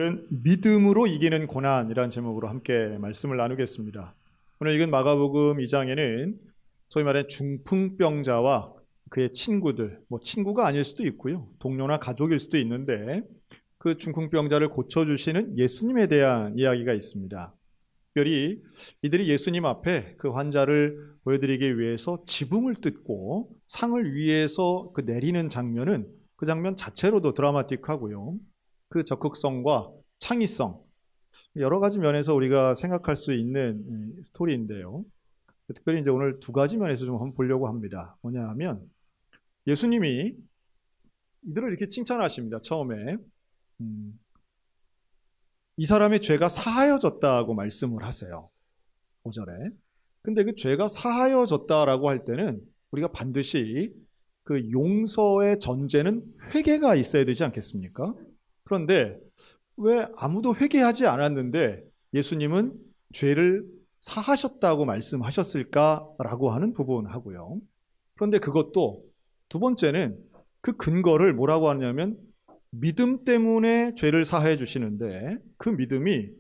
오늘은 믿음으로 이기는 고난이라는 제목으로 함께 말씀을 나누겠습니다. 오늘 읽은 마가복음 2장에는 소위 말하는 중풍병자와 그의 친구들, 친구가 아닐 수도 있고요, 동료나 가족일 수도 있는데 그 중풍병자를 고쳐주시는 예수님에 대한 이야기가 있습니다. 특별히 이들이 예수님 앞에 그 환자를 보여드리기 위해서 지붕을 뜯고 상을 위에서 내리는 장면은 그 장면 자체로도 드라마틱하고요, 그 적극성과 창의성, 여러 가지 면에서 우리가 생각할 수 있는 스토리인데요. 특별히 이제 오늘 두 가지 면에서 좀 한번 보려고 합니다. 뭐냐 하면 예수님이 이들을 이렇게 칭찬하십니다. 처음에 이 사람의 죄가 사하여졌다고 말씀을 하세요. 5절에. 근데 그 죄가 사하여졌다라고 할 때는 우리가 반드시 그 용서의 전제는 회개가 있어야 되지 않겠습니까? 그런데 왜 아무도 회개하지 않았는데 예수님은 죄를 사하셨다고 말씀하셨을까라고 하는 부분하고요. 그런데 그것도 두 번째는 그 근거를 뭐라고 하냐면 믿음 때문에 죄를 사하해 주시는데 그 믿음이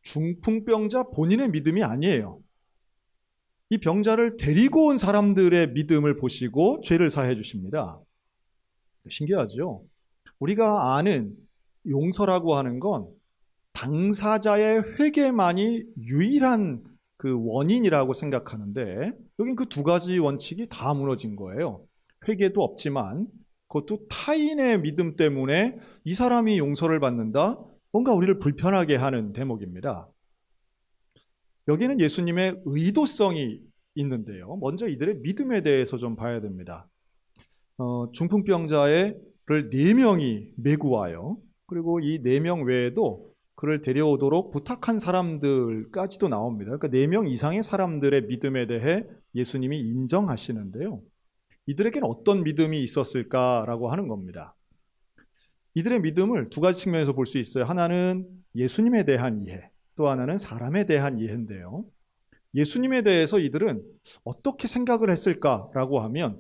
중풍병자 본인의 믿음이 아니에요. 이 병자를 데리고 온 사람들의 믿음을 보시고 죄를 사하해 주십니다. 신기하죠? 우리가 아는 용서라고 하는 건 당사자의 회개만이 유일한 그 원인이라고 생각하는데 여긴 그 두 가지 원칙이 다 무너진 거예요. 회개도 없지만 그것도 타인의 믿음 때문에 이 사람이 용서를 받는다? 뭔가 우리를 불편하게 하는 대목입니다. 여기는 예수님의 의도성이 있는데요. 먼저 이들의 믿음에 대해서 좀 봐야 됩니다. 중풍병자를 4명이 메고 와요. 그리고 이 4명 외에도 그를 데려오도록 부탁한 사람들까지도 나옵니다. 그러니까 4명 이상의 사람들의 믿음에 대해 예수님이 인정하시는데요. 이들에게는 어떤 믿음이 있었을까라고 하는 겁니다. 이들의 믿음을 두 가지 측면에서 볼 수 있어요. 하나는 예수님에 대한 이해, 또 하나는 사람에 대한 이해인데요. 예수님에 대해서 이들은 어떻게 생각을 했을까라고 하면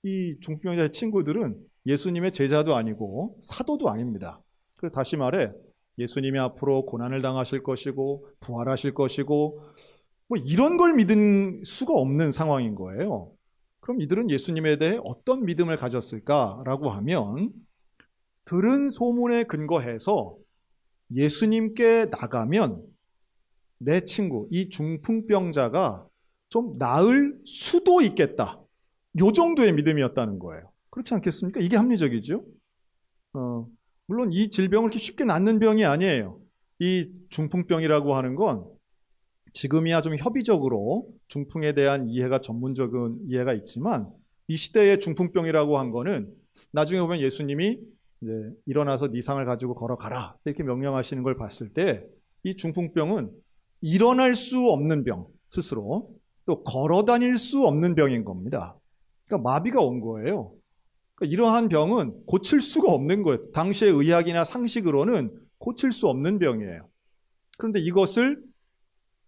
이 중풍병자의 친구들은 예수님의 제자도 아니고 사도도 아닙니다. 그래서 다시 말해 예수님이 앞으로 고난을 당하실 것이고 부활하실 것이고 이런 걸 믿을 수가 없는 상황인 거예요. 그럼 이들은 예수님에 대해 어떤 믿음을 가졌을까라고 하면 들은 소문에 근거해서 예수님께 나가면 내 친구, 이 중풍병자가 좀 나을 수도 있겠다. 요 정도의 믿음이었다는 거예요. 그렇지 않겠습니까? 이게 합리적이죠? 물론 이 질병을 이렇게 쉽게 낫는 병이 아니에요. 이 중풍병이라고 하는 건 지금이야 좀 협의적으로 중풍에 대한 이해가 전문적인 이해가 있지만 이 시대의 중풍병이라고 한 거는 나중에 보면 예수님이 이제 일어나서 네 상을 가지고 걸어가라 이렇게 명령하시는 걸 봤을 때 이 중풍병은 일어날 수 없는 병 스스로 또 걸어 다닐 수 없는 병인 겁니다. 그러니까 마비가 온 거예요. 그러니까 이러한 병은 고칠 수가 없는 거예요. 당시의 의학이나 상식으로는 고칠 수 없는 병이에요. 그런데 이것을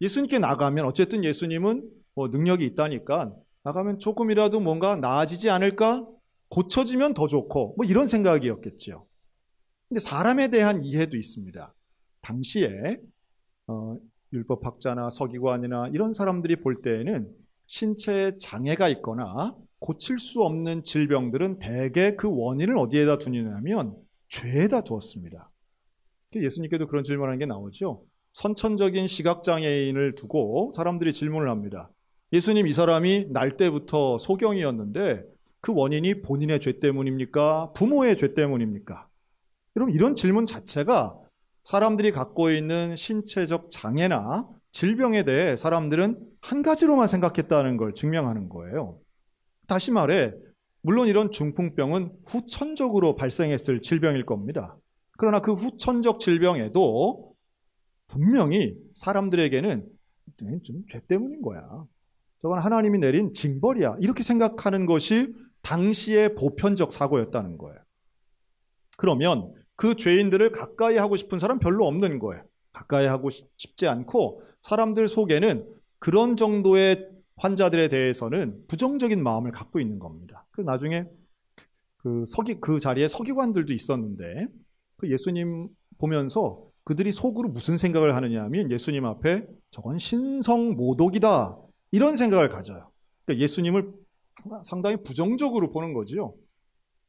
예수님께 나가면 어쨌든 예수님은 능력이 있다니까 나가면 조금이라도 뭔가 나아지지 않을까? 고쳐지면 더 좋고 이런 생각이었겠죠. 근데 사람에 대한 이해도 있습니다. 당시에 율법학자나 서기관이나 이런 사람들이 볼 때에는 신체에 장애가 있거나 고칠 수 없는 질병들은 대개 그 원인을 어디에다 두느냐면 죄에다 두었습니다. 예수님께도 그런 질문하는 게 나오죠. 선천적인 시각장애인을 두고 사람들이 질문을 합니다. 예수님, 이 사람이 날 때부터 소경이었는데 그 원인이 본인의 죄 때문입니까? 부모의 죄 때문입니까? 여러분, 이런 질문 자체가 사람들이 갖고 있는 신체적 장애나 질병에 대해 사람들은 한 가지로만 생각했다는 걸 증명하는 거예요. 다시 말해, 물론 이런 중풍병은 후천적으로 발생했을 질병일 겁니다. 그러나 그 후천적 질병에도 분명히 사람들에게는 좀 죄 때문인 거야. 저건 하나님이 내린 징벌이야. 이렇게 생각하는 것이 당시의 보편적 사고였다는 거예요. 그러면 그 죄인들을 가까이 하고 싶은 사람 별로 없는 거예요. 가까이 하고 싶지 않고 사람들 속에는 그런 정도의 환자들에 대해서는 부정적인 마음을 갖고 있는 겁니다. 나중에 그 자리에 서기관들도 있었는데 그 예수님 보면서 그들이 속으로 무슨 생각을 하느냐 하면 예수님 앞에 저건 신성모독이다 이런 생각을 가져요. 그러니까 예수님을 상당히 부정적으로 보는 거죠.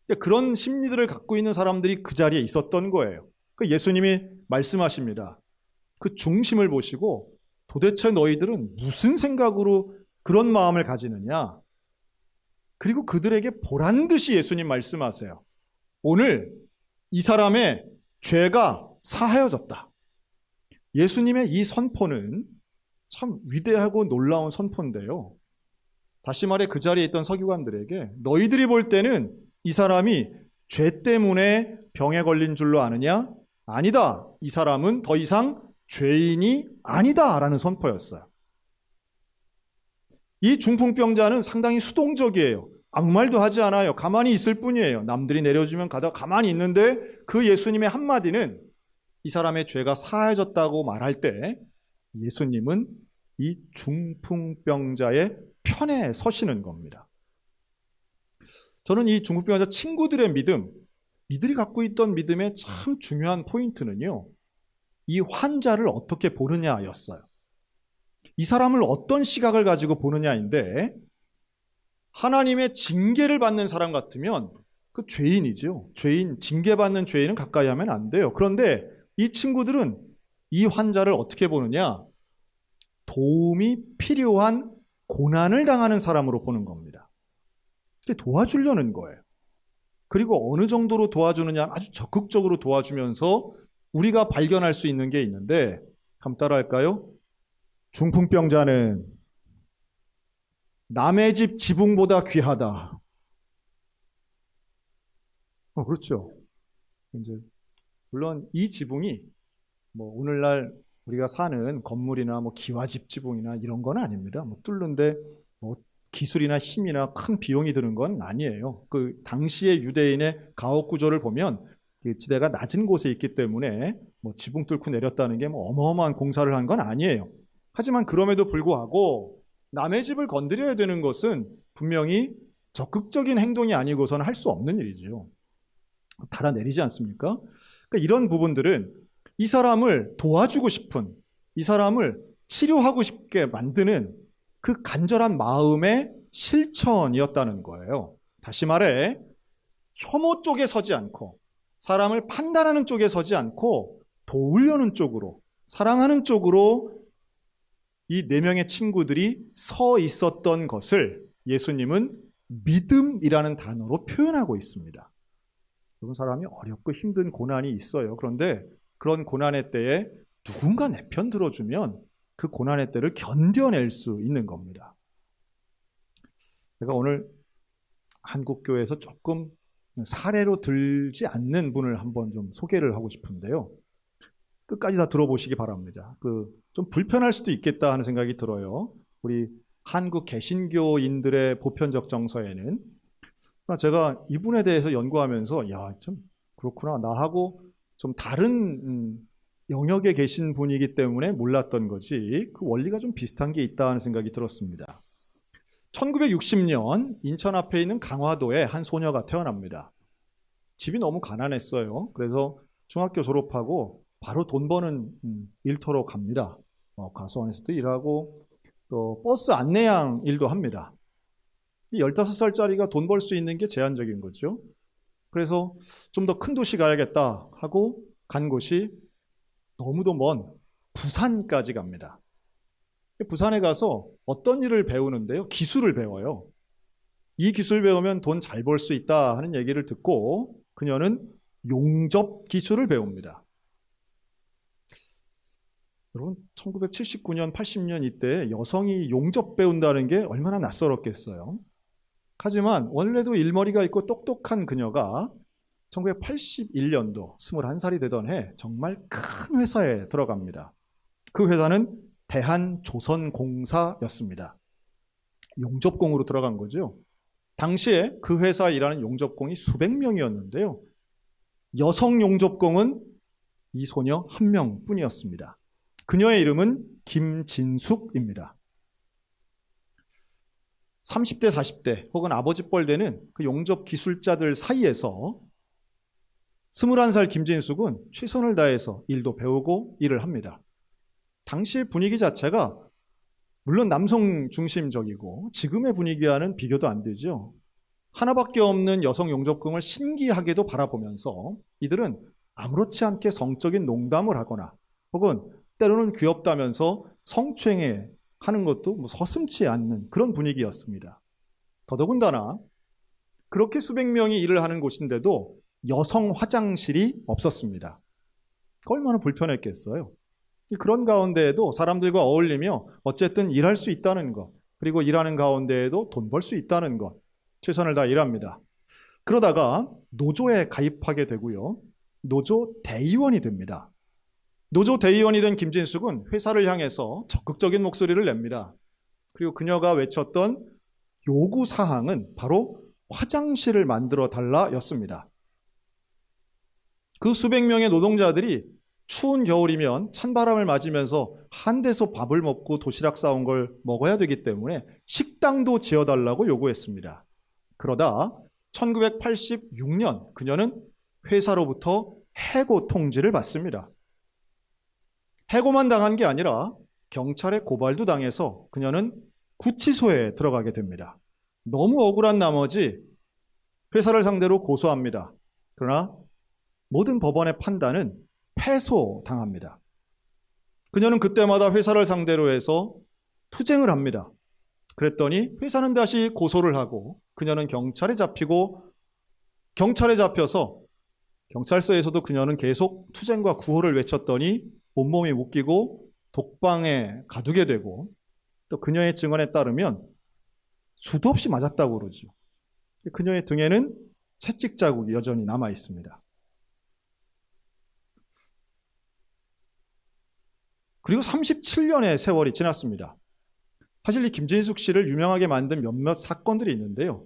그러니까 그런 심리들을 갖고 있는 사람들이 그 자리에 있었던 거예요. 그러니까 예수님이 말씀하십니다. 그 중심을 보시고 도대체 너희들은 무슨 생각으로 그런 마음을 가지느냐. 그리고 그들에게 보란듯이 예수님 말씀하세요. 오늘 이 사람의 죄가 사하여졌다. 예수님의 이 선포는 참 위대하고 놀라운 선포인데요. 다시 말해 그 자리에 있던 서기관들에게 너희들이 볼 때는 이 사람이 죄 때문에 병에 걸린 줄로 아느냐? 아니다. 이 사람은 더 이상 죄인이 아니다 라는 선포였어요. 이 중풍병자는 상당히 수동적이에요. 아무 말도 하지 않아요. 가만히 있을 뿐이에요. 남들이 내려주면 가다 가만히 있는데 그 예수님의 한마디는 이 사람의 죄가 사해졌다고 말할 때 예수님은 이 중풍병자의 편에 서시는 겁니다. 저는 이 중풍병자 친구들의 믿음, 이들이 갖고 있던 믿음의 참 중요한 포인트는요, 이 환자를 어떻게 보느냐였어요. 이 사람을 어떤 시각을 가지고 보느냐인데, 하나님의 징계를 받는 사람 같으면 그 죄인이죠. 죄인, 징계받는 죄인은 가까이 하면 안 돼요. 그런데 이 친구들은 이 환자를 어떻게 보느냐? 도움이 필요한 고난을 당하는 사람으로 보는 겁니다. 도와주려는 거예요. 그리고 어느 정도로 도와주느냐? 아주 적극적으로 도와주면서 우리가 발견할 수 있는 게 있는데, 한번 따라할까요? 중풍병자는 남의 집 지붕보다 귀하다. 그렇죠. 이제 물론 이 지붕이 뭐 오늘날 우리가 사는 건물이나 뭐 기와집 지붕이나 이런 건 아닙니다. 뭐 뚫는데 뭐 기술이나 힘이나 큰 비용이 드는 건 아니에요. 그 당시의 유대인의 가옥 구조를 보면 지대가 낮은 곳에 있기 때문에 뭐 지붕 뚫고 내렸다는 게 뭐 어마어마한 공사를 한 건 아니에요. 하지만 그럼에도 불구하고 남의 집을 건드려야 되는 것은 분명히 적극적인 행동이 아니고서는 할 수 없는 일이죠. 달아내리지 않습니까? 그러니까 이런 부분들은 이 사람을 도와주고 싶은, 이 사람을 치료하고 싶게 만드는 그 간절한 마음의 실천이었다는 거예요. 다시 말해 혐오 쪽에 서지 않고 사람을 판단하는 쪽에 서지 않고 도우려는 쪽으로, 사랑하는 쪽으로 이 4명의 친구들이 서 있었던 것을 예수님은 믿음이라는 단어로 표현하고 있습니다. 그런 사람이 어렵고 힘든 고난이 있어요. 그런데 그런 고난의 때에 누군가 내 편 들어주면 그 고난의 때를 견뎌낼 수 있는 겁니다. 제가 오늘 한국교회에서 조금 사례로 들지 않는 분을 한번 좀 소개를 하고 싶은데요. 끝까지 다 들어보시기 바랍니다. 좀 불편할 수도 있겠다 하는 생각이 들어요. 우리 한국 개신교인들의 보편적 정서에는 제가 이분에 대해서 연구하면서 야, 좀 그렇구나. 나하고 좀 다른 영역에 계신 분이기 때문에 몰랐던 거지 그 원리가 좀 비슷한 게 있다 하는 생각이 들었습니다. 1960년 인천 앞에 있는 강화도에 한 소녀가 태어납니다. 집이 너무 가난했어요. 그래서 중학교 졸업하고 바로 돈 버는 일터로 갑니다. 가수원에서도 일하고 또 버스 안내양 일도 합니다. 15살짜리가 돈 벌 수 있는 게 제한적인 거죠. 그래서 좀 더 큰 도시 가야겠다 하고 간 곳이 너무도 먼 부산까지 갑니다. 부산에 가서 어떤 일을 배우는데요? 기술을 배워요. 이 기술 배우면 돈 잘 벌 수 있다 하는 얘기를 듣고 그녀는 용접 기술을 배웁니다. 여러분 1979년, 80년 이때 여성이 용접 배운다는 게 얼마나 낯설었겠어요. 하지만 원래도 일머리가 있고 똑똑한 그녀가 1981년도 21살이 되던 해 정말 큰 회사에 들어갑니다. 그 회사는 대한조선공사였습니다. 용접공으로 들어간 거죠. 당시에 그 회사에 일하는 용접공이 수백 명이었는데요. 여성 용접공은 이 소녀 한 명뿐이었습니다. 그녀의 이름은 김진숙입니다. 30대, 40대 혹은 아버지 뻘 되는 그 용접 기술자들 사이에서 21살 김진숙은 최선을 다해서 일도 배우고 일을 합니다. 당시의 분위기 자체가 물론 남성 중심적이고 지금의 분위기와는 비교도 안 되죠. 하나밖에 없는 여성 용접궁을 신기하게도 바라보면서 이들은 아무렇지 않게 성적인 농담을 하거나 혹은 때로는 귀엽다면서 성추행에 하는 것도 서슴지 않는 그런 분위기였습니다. 더더군다나 그렇게 수백 명이 일을 하는 곳인데도 여성 화장실이 없었습니다. 얼마나 불편했겠어요. 그런 가운데에도 사람들과 어울리며 어쨌든 일할 수 있다는 것, 그리고 일하는 가운데에도 돈 벌 수 있다는 것, 최선을 다 일합니다. 그러다가 노조에 가입하게 되고요. 노조 대의원이 됩니다. 노조 대의원이 된 김진숙은 회사를 향해서 적극적인 목소리를 냅니다. 그리고 그녀가 외쳤던 요구 사항은 바로 화장실을 만들어 달라였습니다. 그 수백 명의 노동자들이 추운 겨울이면 찬바람을 맞으면서 한 데서 밥을 먹고 도시락 싸온 걸 먹어야 되기 때문에 식당도 지어달라고 요구했습니다. 그러다 1986년 그녀는 회사로부터 해고 통지를 받습니다. 해고만 당한 게 아니라 경찰에 고발도 당해서 그녀는 구치소에 들어가게 됩니다. 너무 억울한 나머지 회사를 상대로 고소합니다. 그러나 모든 법원의 판단은 패소당합니다. 그녀는 그때마다 회사를 상대로 해서 투쟁을 합니다. 그랬더니 회사는 다시 고소를 하고 그녀는 경찰에 잡히고 경찰에 잡혀서 경찰서에서도 그녀는 계속 투쟁과 구호를 외쳤더니 온몸이 묶이고 독방에 가두게 되고 또 그녀의 증언에 따르면 수도 없이 맞았다고 그러죠. 그녀의 등에는 채찍 자국이 여전히 남아 있습니다. 그리고 37년의 세월이 지났습니다. 사실 이 김진숙 씨를 유명하게 만든 몇몇 사건들이 있는데요.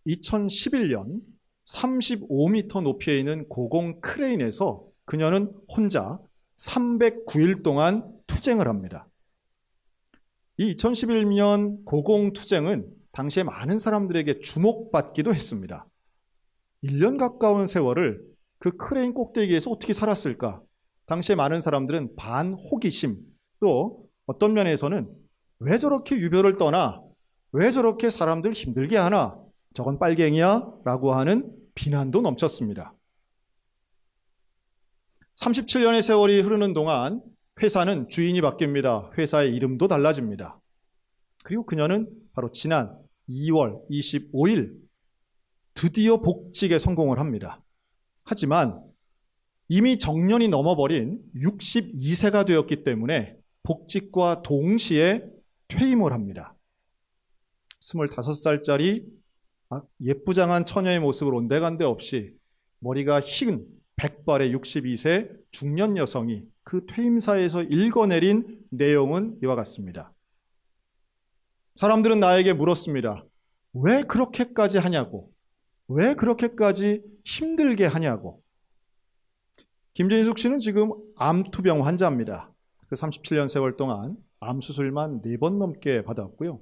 2011년 35m 높이에 있는 고공 크레인에서 그녀는 혼자 309일 동안 투쟁을 합니다. 이 2011년 고공 투쟁은 당시에 많은 사람들에게 주목받기도 했습니다. 1년 가까운 세월을 그 크레인 꼭대기에서 어떻게 살았을까? 당시에 많은 사람들은 반호기심, 또 어떤 면에서는 왜 저렇게 유별을 떠나? 왜 저렇게 사람들 힘들게 하나? 저건 빨갱이야? 라고 하는 비난도 넘쳤습니다. 37년의 세월이 흐르는 동안 회사는 주인이 바뀝니다. 회사의 이름도 달라집니다. 그리고 그녀는 바로 지난 2월 25일 드디어 복직에 성공을 합니다. 하지만 이미 정년이 넘어버린 62세가 되었기 때문에 복직과 동시에 퇴임을 합니다. 25살짜리 예쁘장한 처녀의 모습을 온데간데 없이 머리가 흰 백발의 62세 중년 여성이 그 퇴임사에서 읽어내린 내용은 이와 같습니다. 사람들은 나에게 물었습니다. 왜 그렇게까지 하냐고, 왜 그렇게까지 힘들게 하냐고. 김진숙 씨는 지금 암투병 환자입니다. 그 37년 세월 동안 암 수술만 4번 넘게 받았고요.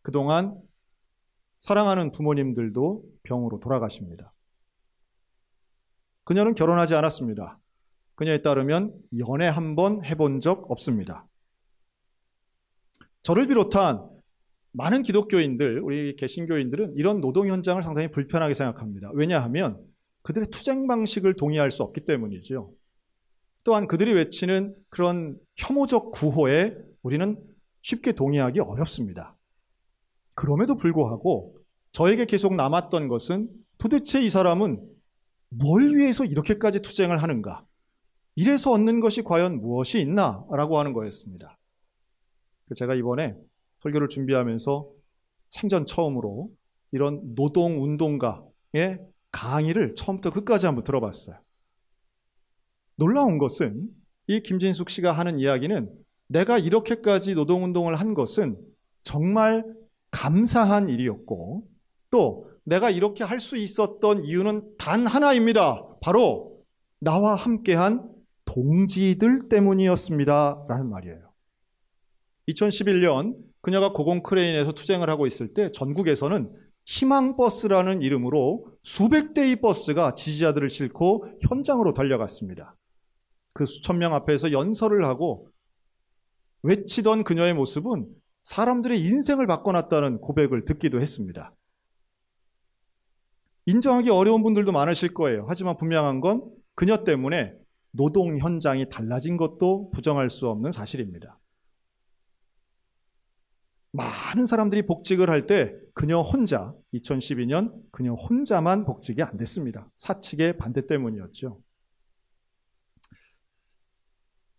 그동안 사랑하는 부모님들도 병으로 돌아가십니다. 그녀는 결혼하지 않았습니다. 그녀에 따르면 연애 한 번 해본 적 없습니다. 저를 비롯한 많은 기독교인들, 우리 개신교인들은 이런 노동 현장을 상당히 불편하게 생각합니다. 왜냐하면 그들의 투쟁 방식을 동의할 수 없기 때문이죠. 또한 그들이 외치는 그런 혐오적 구호에 우리는 쉽게 동의하기 어렵습니다. 그럼에도 불구하고 저에게 계속 남았던 것은 도대체 이 사람은 뭘 위해서 이렇게까지 투쟁을 하는가? 이래서 얻는 것이 과연 무엇이 있나? 라고 하는 거였습니다. 제가 이번에 설교를 준비하면서 생전 처음으로 이런 노동운동가의 강의를 처음부터 끝까지 한번 들어봤어요. 놀라운 것은 이 김진숙 씨가 하는 이야기는 내가 이렇게까지 노동운동을 한 것은 정말 감사한 일이었고 또 내가 이렇게 할 수 있었던 이유는 단 하나입니다. 바로 나와 함께한 동지들 때문이었습니다. 라는 말이에요. 2011년 그녀가 고공 크레인에서 투쟁을 하고 있을 때 전국에서는 희망버스라는 이름으로 수백 대의 버스가 지지자들을 싣고 현장으로 달려갔습니다. 그 수천 명 앞에서 연설을 하고 외치던 그녀의 모습은 사람들의 인생을 바꿔놨다는 고백을 듣기도 했습니다. 인정하기 어려운 분들도 많으실 거예요. 하지만 분명한 건 그녀 때문에 노동 현장이 달라진 것도 부정할 수 없는 사실입니다. 많은 사람들이 복직을 할 때 그녀 혼자, 2012년 그녀 혼자만 복직이 안 됐습니다. 사측의 반대 때문이었죠.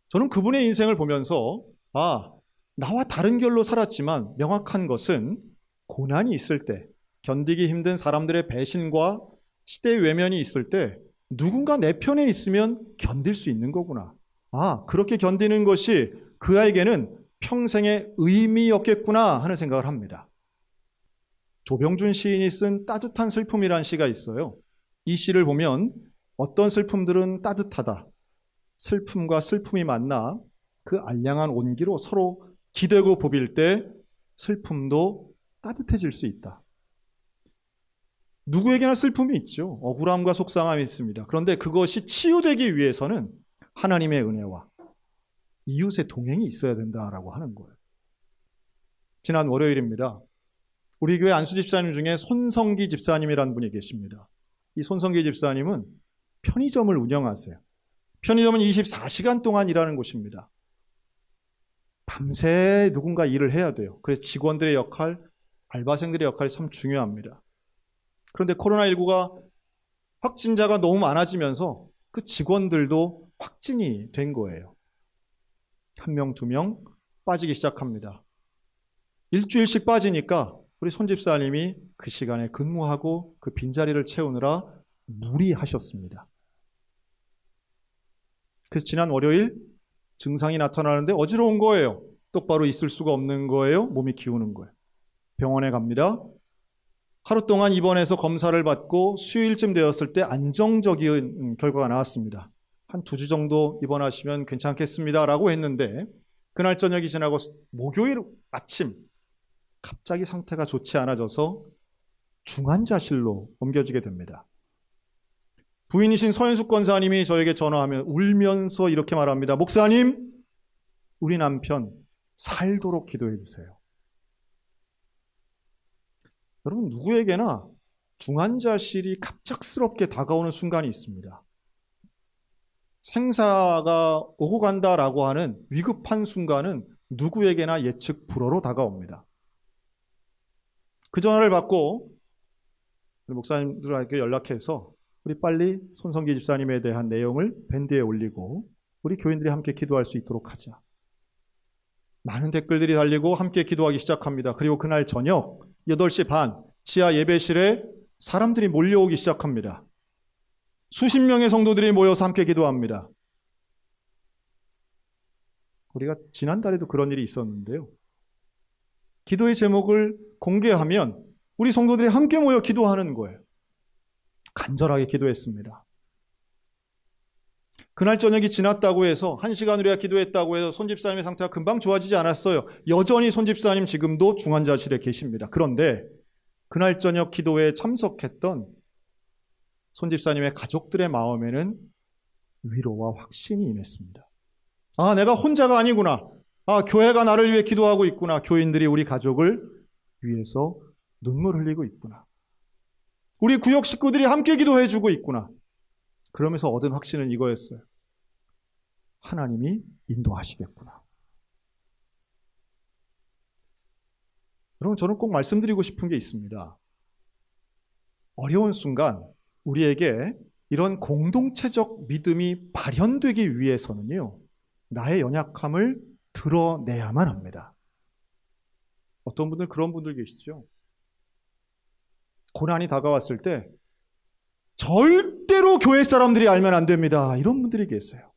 저는 그분의 인생을 보면서 나와 다른 결로 살았지만 명확한 것은 고난이 있을 때, 견디기 힘든 사람들의 배신과 시대의 외면이 있을 때 누군가 내 편에 있으면 견딜 수 있는 거구나. 그렇게 견디는 것이 그 아이에게는 평생의 의미였겠구나 하는 생각을 합니다. 조병준 시인이 쓴 따뜻한 슬픔이라는 시가 있어요. 이 시를 보면 어떤 슬픔들은 따뜻하다. 슬픔과 슬픔이 만나 그 알량한 온기로 서로 기대고 부빌 때 슬픔도 따뜻해질 수 있다. 누구에게나 슬픔이 있죠. 억울함과 속상함이 있습니다. 그런데 그것이 치유되기 위해서는 하나님의 은혜와 이웃의 동행이 있어야 된다라고 하는 거예요. 지난 월요일입니다. 우리 교회 안수 집사님 중에 손성기 집사님이라는 분이 계십니다. 이 손성기 집사님은 편의점을 운영하세요. 편의점은 24시간 동안 일하는 곳입니다. 밤새 누군가 일을 해야 돼요. 그래서 직원들의 역할, 알바생들의 역할이 참 중요합니다. 그런데 코로나19가 확진자가 너무 많아지면서 그 직원들도 확진이 된 거예요. 1명, 2명 빠지기 시작합니다. 일주일씩 빠지니까 우리 손 집사님이 그 시간에 근무하고 그 빈자리를 채우느라 무리하셨습니다. 그래서 지난 월요일 증상이 나타나는데 어지러운 거예요. 똑바로 있을 수가 없는 거예요. 몸이 기우는 거예요. 병원에 갑니다. 하루 동안 입원해서 검사를 받고 수요일쯤 되었을 때 안정적인 결과가 나왔습니다. 한 2주 정도 입원하시면 괜찮겠습니다라고 했는데 그날 저녁이 지나고 목요일 아침 갑자기 상태가 좋지 않아져서 중환자실로 옮겨지게 됩니다. 부인이신 서현숙 권사님이 저에게 전화하면 울면서 이렇게 말합니다. 목사님, 우리 남편 살도록 기도해 주세요. 여러분, 누구에게나 중환자실이 갑작스럽게 다가오는 순간이 있습니다. 생사가 오고 간다라고 하는 위급한 순간은 누구에게나 예측 불허로 다가옵니다. 그 전화를 받고 목사님들에게 연락해서 우리 빨리 손성기 집사님에 대한 내용을 밴드에 올리고 우리 교인들이 함께 기도할 수 있도록 하자. 많은 댓글들이 달리고 함께 기도하기 시작합니다. 그리고 그날 저녁 8시 반 지하 예배실에 사람들이 몰려오기 시작합니다. 수십 명의 성도들이 모여서 함께 기도합니다. 우리가 지난달에도 그런 일이 있었는데요. 기도의 제목을 공개하면 우리 성도들이 함께 모여 기도하는 거예요. 간절하게 기도했습니다. 그날 저녁이 지났다고 해서 1시간 우리가 기도했다고 해서 손 집사님의 상태가 금방 좋아지지 않았어요. 여전히 손 집사님 지금도 중환자실에 계십니다. 그런데 그날 저녁 기도회에 참석했던 손 집사님의 가족들의 마음에는 위로와 확신이 임했습니다. 내가 혼자가 아니구나. 교회가 나를 위해 기도하고 있구나. 교인들이 우리 가족을 위해서 눈물 흘리고 있구나. 우리 구역 식구들이 함께 기도해주고 있구나. 그러면서 얻은 확신은 이거였어요. 하나님이 인도하시겠구나. 여러분, 저는 꼭 말씀드리고 싶은 게 있습니다. 어려운 순간 우리에게 이런 공동체적 믿음이 발현되기 위해서는요, 나의 연약함을 드러내야만 합니다. 어떤 분들 그런 분들 계시죠? 고난이 다가왔을 때 절대로 교회 사람들이 알면 안 됩니다. 이런 분들이 계세요.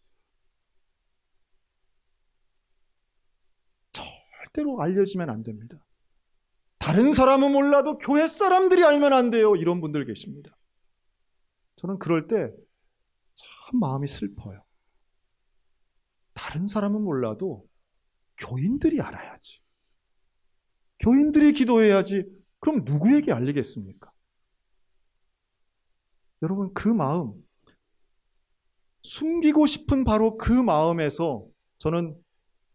절대로 알려지면 안 됩니다. 다른 사람은 몰라도 교회 사람들이 알면 안 돼요. 이런 분들 계십니다. 저는 그럴 때 참 마음이 슬퍼요. 다른 사람은 몰라도 교인들이 알아야지. 교인들이 기도해야지 그럼 누구에게 알리겠습니까? 여러분, 그 마음, 숨기고 싶은 바로 그 마음에서 저는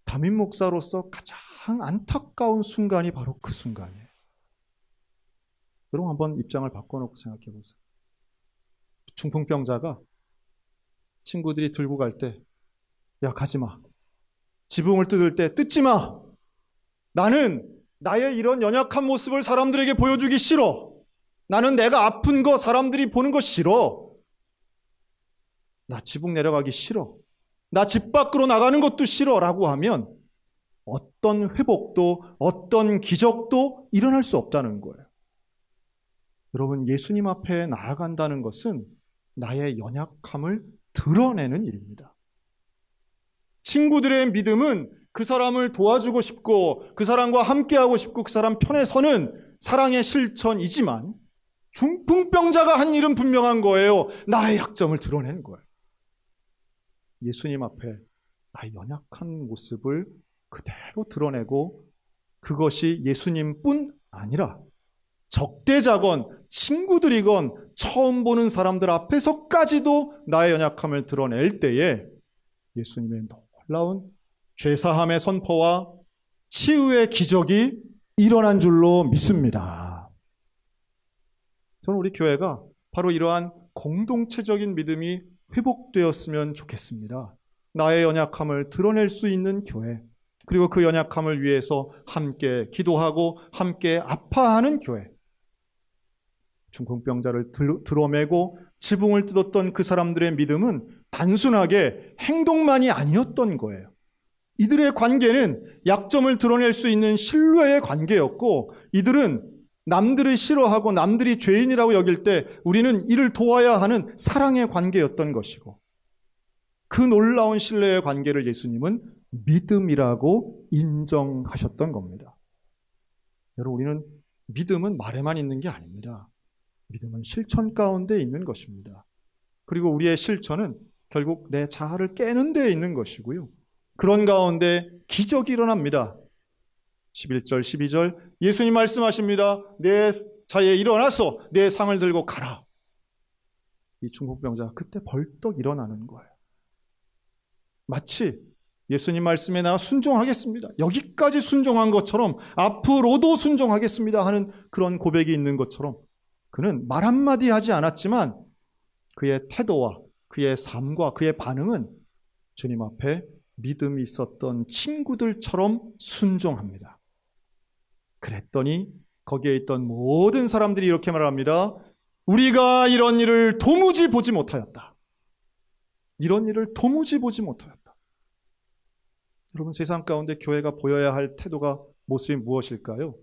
담임 목사로서 가장 안타까운 순간이 바로 그 순간이에요. 여러분, 한번 입장을 바꿔놓고 생각해 보세요. 중풍병자가 친구들이 들고 갈 때, 야, 가지 마. 지붕을 뜯을 때, 뜯지 마. 나는 나의 이런 연약한 모습을 사람들에게 보여주기 싫어. 나는 내가 아픈 거 사람들이 보는 거 싫어. 나 지붕 내려가기 싫어. 나 집 밖으로 나가는 것도 싫어. 라고 하면 어떤 회복도 어떤 기적도 일어날 수 없다는 거예요. 여러분, 예수님 앞에 나아간다는 것은 나의 연약함을 드러내는 일입니다. 친구들의 믿음은 그 사람을 도와주고 싶고 그 사람과 함께하고 싶고 그 사람 편에 서는 사랑의 실천이지만 중풍병자가 한 일은 분명한 거예요. 나의 약점을 드러낸 거예요. 예수님 앞에 나의 연약한 모습을 그대로 드러내고 그것이 예수님뿐 아니라 적대자건 친구들이건 처음 보는 사람들 앞에서까지도 나의 연약함을 드러낼 때에 예수님의 놀라운 죄사함의 선포와 치유의 기적이 일어난 줄로 믿습니다. 저는 우리 교회가 바로 이러한 공동체적인 믿음이 회복되었으면 좋겠습니다. 나의 연약함을 드러낼 수 있는 교회, 그리고 그 연약함을 위해서 함께 기도하고 함께 아파하는 교회. 중풍병자를 드러매고 지붕을 뜯었던 그 사람들의 믿음은 단순하게 행동만이 아니었던 거예요. 이들의 관계는 약점을 드러낼 수 있는 신뢰의 관계였고, 이들은 남들이 싫어하고 남들이 죄인이라고 여길 때 우리는 이를 도와야 하는 사랑의 관계였던 것이고, 그 놀라운 신뢰의 관계를 예수님은 믿음이라고 인정하셨던 겁니다. 여러분, 우리는 믿음은 말에만 있는 게 아닙니다. 믿음은 실천 가운데 있는 것입니다. 그리고 우리의 실천은 결국 내 자아를 깨는 데에 있는 것이고요. 그런 가운데 기적이 일어납니다. 11절, 12절 예수님 말씀하십니다. 내 자리에 일어나서 내 상을 들고 가라. 이 중풍병자가 그때 벌떡 일어나는 거예요. 마치 예수님 말씀에 나 순종하겠습니다. 여기까지 순종한 것처럼 앞으로도 순종하겠습니다 하는 그런 고백이 있는 것처럼 그는 말 한마디 하지 않았지만 그의 태도와 그의 삶과 그의 반응은 주님 앞에 믿음이 있었던 친구들처럼 순종합니다. 그랬더니 거기에 있던 모든 사람들이 이렇게 말합니다. 우리가 이런 일을 도무지 보지 못하였다. 이런 일을 도무지 보지 못하였다. 여러분, 세상 가운데 교회가 보여야 할 태도가 모습이 무엇일까요?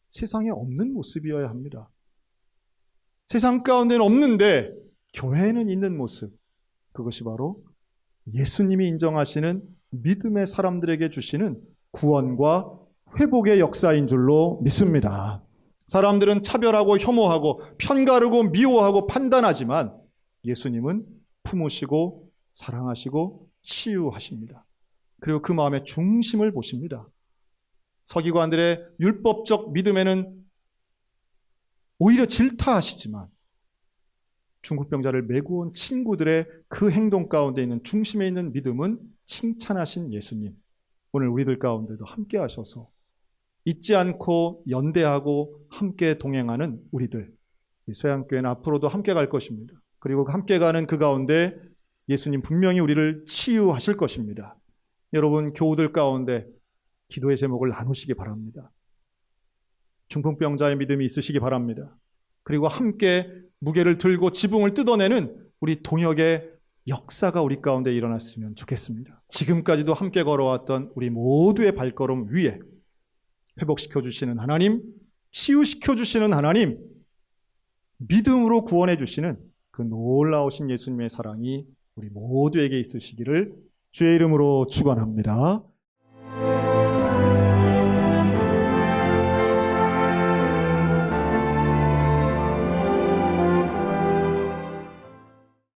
세상에 없는 모습이어야 합니다. 세상 가운데는 없는데 교회에는 있는 모습. 그것이 바로 예수님이 인정하시는 믿음의 사람들에게 주시는 구원과 회복의 역사인 줄로 믿습니다. 사람들은 차별하고 혐오하고 편가르고 미워하고 판단하지만 예수님은 품으시고 사랑하시고 치유하십니다. 그리고 그 마음의 중심을 보십니다. 서기관들의 율법적 믿음에는 오히려 질타하시지만 중풍병자를 메고 온 친구들의 그 행동 가운데 있는 중심에 있는 믿음은 칭찬하신 예수님. 오늘 우리들 가운데도 함께 하셔서 잊지 않고 연대하고 함께 동행하는 우리들. 이 소양교회는 앞으로도 함께 갈 것입니다. 그리고 함께 가는 그 가운데 예수님 분명히 우리를 치유하실 것입니다. 여러분, 교우들 가운데 기도의 제목을 나누시기 바랍니다. 중풍병자의 믿음이 있으시기 바랍니다. 그리고 함께 무게를 들고 지붕을 뜯어내는 우리 동역의 역사가 우리 가운데 일어났으면 좋겠습니다. 지금까지도 함께 걸어왔던 우리 모두의 발걸음 위에 회복시켜 주시는 하나님, 치유시켜 주시는 하나님, 믿음으로 구원해 주시는 그 놀라우신 예수님의 사랑이 우리 모두에게 있으시기를 주의 이름으로 축원합니다.